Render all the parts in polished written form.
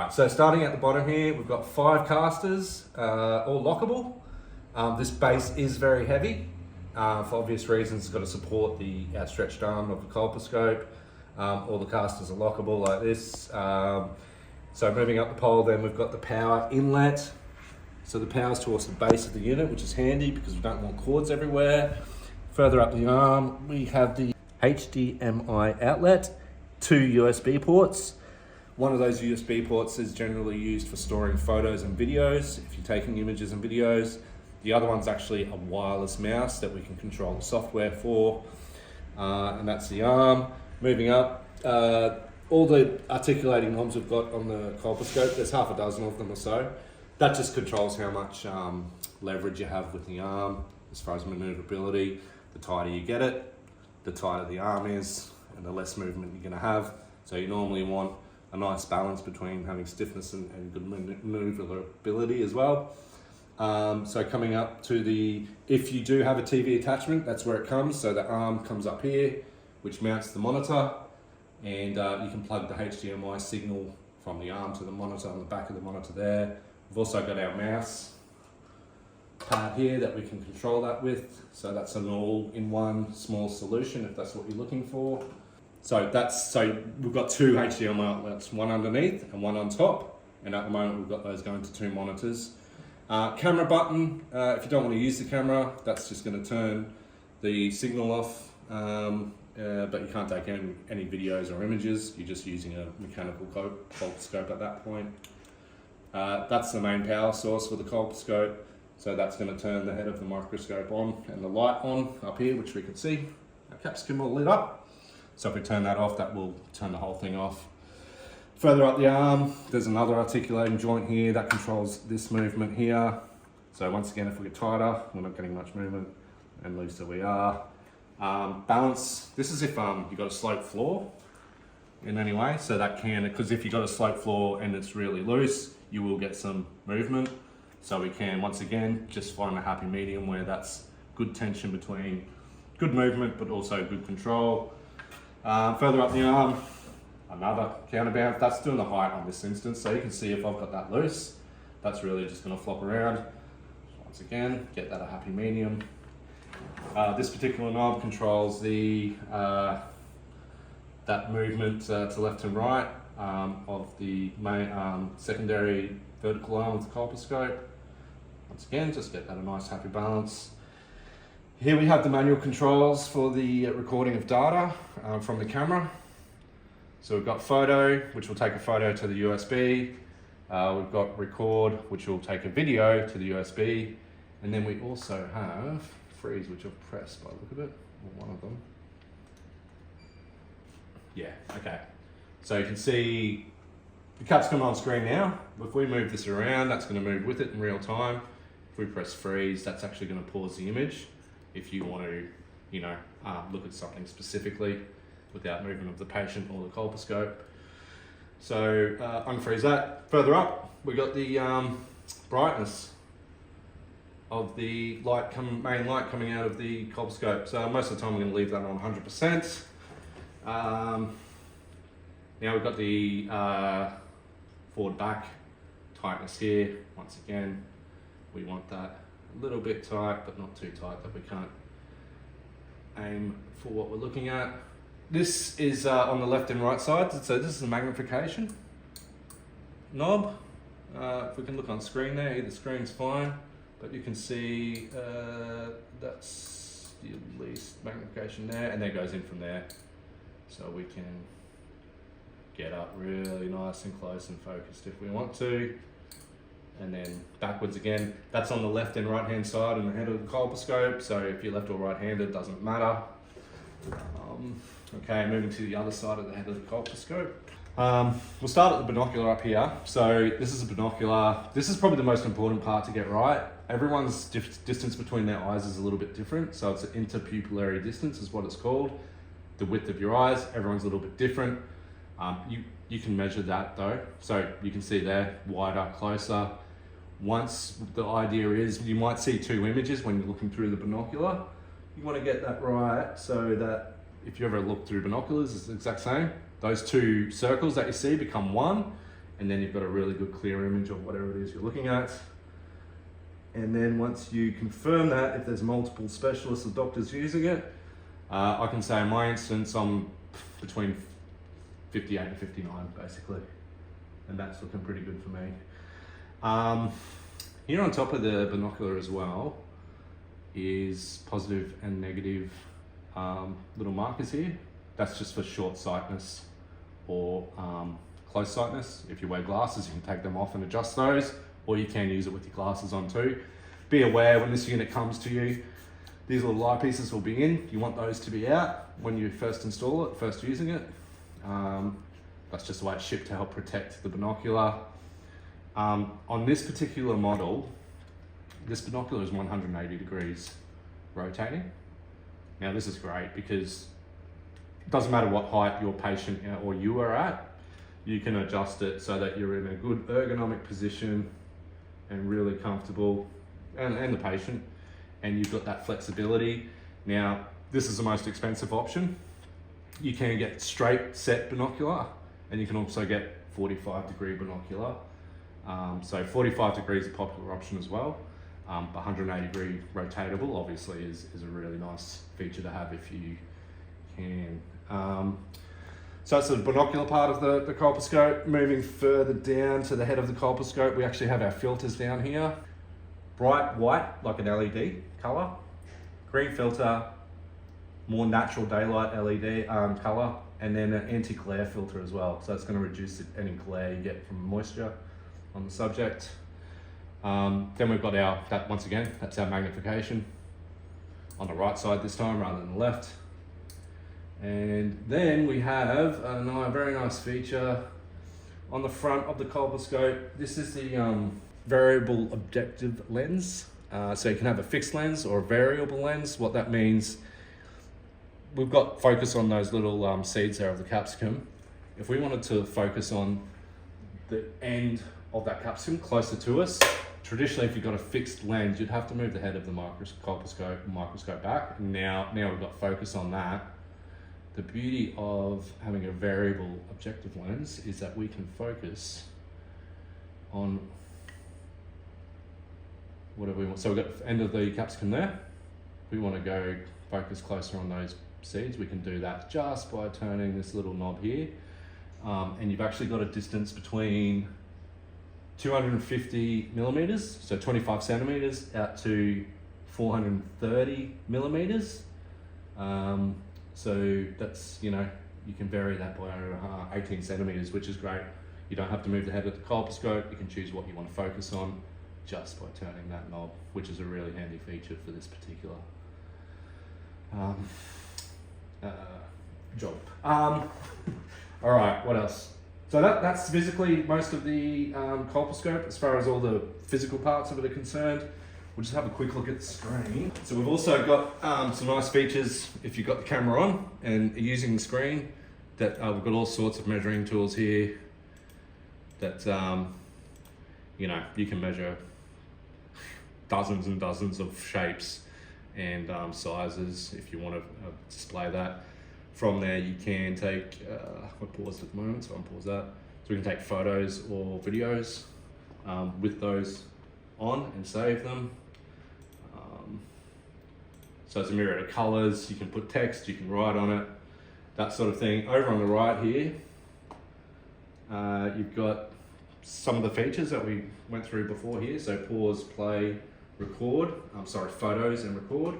Alright, so starting at the bottom here, we've got 5 casters, all lockable. This base is very heavy. For obvious reasons, it's got to support the outstretched arm of the colposcope. All the casters are lockable like this. So moving up the pole, then we've got the power inlet. So the power's towards the base of the unit, which is handy because we don't want cords everywhere. Further up the arm, we have the HDMI outlet, 2 USB ports. One of those USB ports is generally used for storing photos and videos, if you're taking images and videos. The other one's actually a wireless mouse that we can control the software for. And that's the arm. Moving up, all the articulating knobs we've got on the colposcope, there's half a dozen of them or so. That just controls how much leverage you have with the arm as far as maneuverability. The tighter you get it, the tighter the arm is, and the less movement you're gonna have. So you normally want a nice balance between having stiffness and good maneuverability as well. So coming up to if you do have a TV attachment, that's where it comes. So the arm comes up here, which mounts the monitor, and you can plug the HDMI signal from the arm to the monitor on the back of the monitor there. We've also got our mouse pad here that we can control that with. So that's an all-in-one small solution if that's what you're looking for. So we've got 2 HDMI outlets, one underneath and one on top. And at the moment we've got those going to 2 monitors. Camera button, if you don't want to use the camera, that's just going to turn the signal off. But you can't take any videos or images. You're just using a mechanical colposcope at that point. That's the main power source for the colposcope. So that's going to turn the head of the microscope on and the light on up here, which we can see. Our capsicum all lit up. So if we turn that off, that will turn the whole thing off. Further up the arm, there's another articulating joint here that controls this movement here. So once again, if we get tighter, we're not getting much movement, and looser we are. Balance, this is if you've got a slope floor in any way. So that because if you've got a slope floor and it's really loose, you will get some movement. So we can, once again, just find a happy medium where that's good tension between good movement, but also good control. Further up the arm, another counterbalance. That's doing the height on this instance. So you can see if I've got that loose, that's really just gonna flop around. Once again, get that a happy medium. This particular knob controls that movement to left and right of the main secondary vertical arm of the colposcope. Once again, just get that a nice happy balance. Here we have the manual controls for the recording of data from the camera. So we've got photo, which will take a photo to the USB. We've got record, which will take a video to the USB. And then we also have freeze, which I've pressed by the look of it, or one of them. Yeah, okay. So you can see the capsicum on screen now. If we move this around, that's going to move with it in real time. If we press freeze, that's actually going to pause the image if you want to, look at something specifically without movement of the patient or the colposcope. So unfreeze that. Further up, we got the brightness of the main light coming out of the colposcope. So most of the time we're going to leave that on 100%. Now we've got the forward back tightness here. Once again, we want that a little bit tight, but not too tight that we can't aim for what we're looking at. This is on the left and right side. So this is a magnification knob. If we can look on screen there, the screen's fine, but you can see that's the least magnification there, and then it goes in from there. So we can get up really nice and close and focused if we want to. And then backwards again. That's on the left and right hand side and the head of the colposcope. So if you're left or right handed, doesn't matter. Okay, moving to the other side of the head of the colposcope. We'll start at the binocular up here. So this is a binocular. This is probably the most important part to get right. Everyone's distance between their eyes is a little bit different. So it's an interpupillary distance is what it's called. The width of your eyes, everyone's a little bit different. You can measure that though. So you can see there, wider, closer. Once the idea is, you might see 2 images when you're looking through the binocular. You want to get that right so that if you ever look through binoculars, it's the exact same. Those 2 circles that you see become one, and then you've got a really good clear image of whatever it is you're looking at. And then once you confirm that, if there's multiple specialists or doctors using it, I can say in my instance, I'm between 58 and 59 basically, and that's looking pretty good for me. Here on top of the binocular as well is positive and negative little markers here. That's just for short sightedness or close sightedness. If you wear glasses, you can take them off and adjust those, or you can use it with your glasses on too. Be aware when this unit comes to you, these little eyepieces will be in. You want those to be out when you first install it, first using it. That's just the way it's shipped to help protect the binocular. On this particular model, this binocular is 180 degrees rotating. Now this is great because it doesn't matter what height your patient or you are at, you can adjust it so that you're in a good ergonomic position and really comfortable, and the patient, and you've got that flexibility. Now, this is the most expensive option. You can get straight set binocular, and you can also get 45-degree binocular. So 45 degrees is a popular option as well. 180-degree rotatable obviously is a really nice feature to have if you can. So that's the binocular part of the colposcope. Moving further down to the head of the colposcope, we actually have our filters down here. Bright white, like an LED color. Green filter, more natural daylight LED color, and then an anti-glare filter as well. So it's going to reduce any glare you get from moisture on the subject. Then we've got once again, that's our magnification on the right side this time rather than the left. And then we have a very nice feature on the front of the colposcope. This is the variable objective lens. So you can have a fixed lens or a variable lens. What that means, we've got focus on those little seeds there of the capsicum. If we wanted to focus on the end of that capsicum closer to us, traditionally if you've got a fixed lens, you'd have to move the head of the microscope back. Now we've got focus on that. The beauty of having a variable objective lens is that we can focus on whatever we want. So we've got the end of the capsicum there. We want to go focus closer on those seeds. We can do that just by turning this little knob here. And you've actually got a distance between 250 millimeters, so 25 centimeters, out to 430 millimeters. So that's, you can vary that by 18 centimeters, which is great. You don't have to move the head of the colposcope. You can choose what you want to focus on just by turning that knob, which is a really handy feature for this particular job. All right, what else? So that's physically most of the colposcope as far as all the physical parts of it are concerned. We'll just have a quick look at the screen. So we've also got some nice features if you've got the camera on and are using the screen. That we've got all sorts of measuring tools here that you can measure dozens and dozens of shapes and sizes if you want to display that. From there you can take, we're paused at the moment, so I'll pause that. So we can take photos or videos with those on and save them. So it's a myriad of colors. You can put text, you can write on it, that sort of thing. Over on the right here, you've got some of the features that we went through before here. So pause, play, record, photos and record.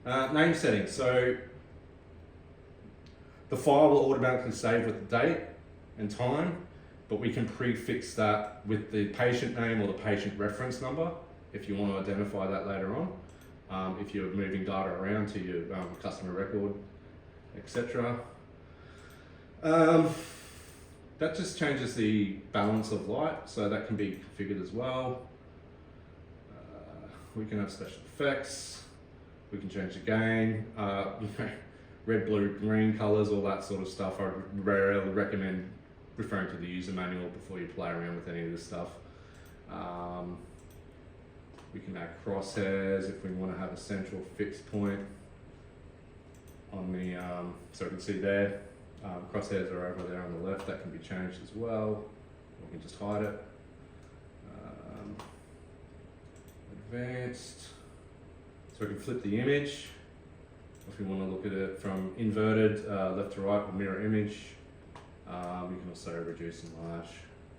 Name settings. So the file will automatically save with the date and time, but we can prefix that with the patient name or the patient reference number if you want to identify that later on. If you're moving data around to your customer record, etc. That just changes the balance of light, so that can be configured as well. We can have special effects. We can change the gain, red, blue, green colors, all that sort of stuff. I rarely recommend referring to the user manual before you play around with any of this stuff. We can add crosshairs if we want to have a central fixed point on the, so you can see there, crosshairs are over there on the left, that can be changed as well. we can just hide it. Advanced, so we can flip the image if we want to look at it from inverted left to right or mirror image. We can also reduce and enlarge,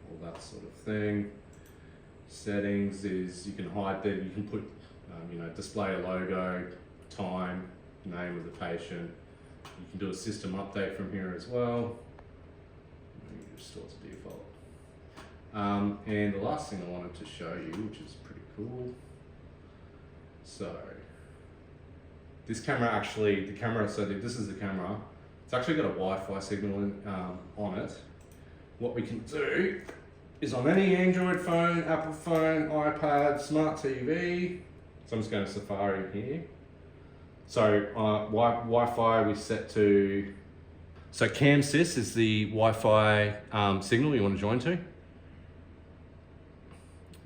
all that sort of thing. Settings is you can hide that, you can put display a logo, time, name of the patient. You can do a system update from here as well. Restore to default. And the last thing I wanted to show you, which is pretty cool. So this camera actually, this is the camera. It's actually got a Wi-Fi signal on it. What we can do is on any Android phone, Apple phone, iPad, smart TV. So I'm just going to Safari here. So Wi-Fi we set to, so CamSys is the Wi-Fi signal you want to join to.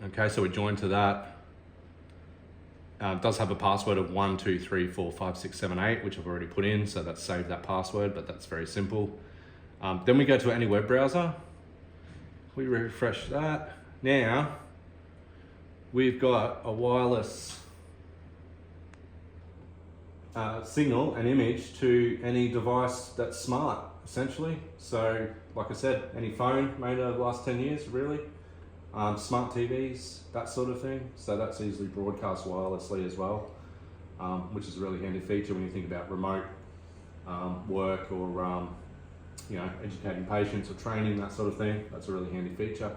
Okay, so we join to that. It does have a password of 1, 2, 3, 4, 5, 6, 7, 8, which I've already put in, so that's saved that password, but that's very simple. Then we go to any web browser. We refresh that. Now, we've got a wireless signal and image to any device that's smart, essentially. So, like I said, any phone made over the last 10 years, really. Smart TVs, that sort of thing. So that's easily broadcast wirelessly as well, which is a really handy feature when you think about remote work or educating patients or training, that sort of thing. That's a really handy feature.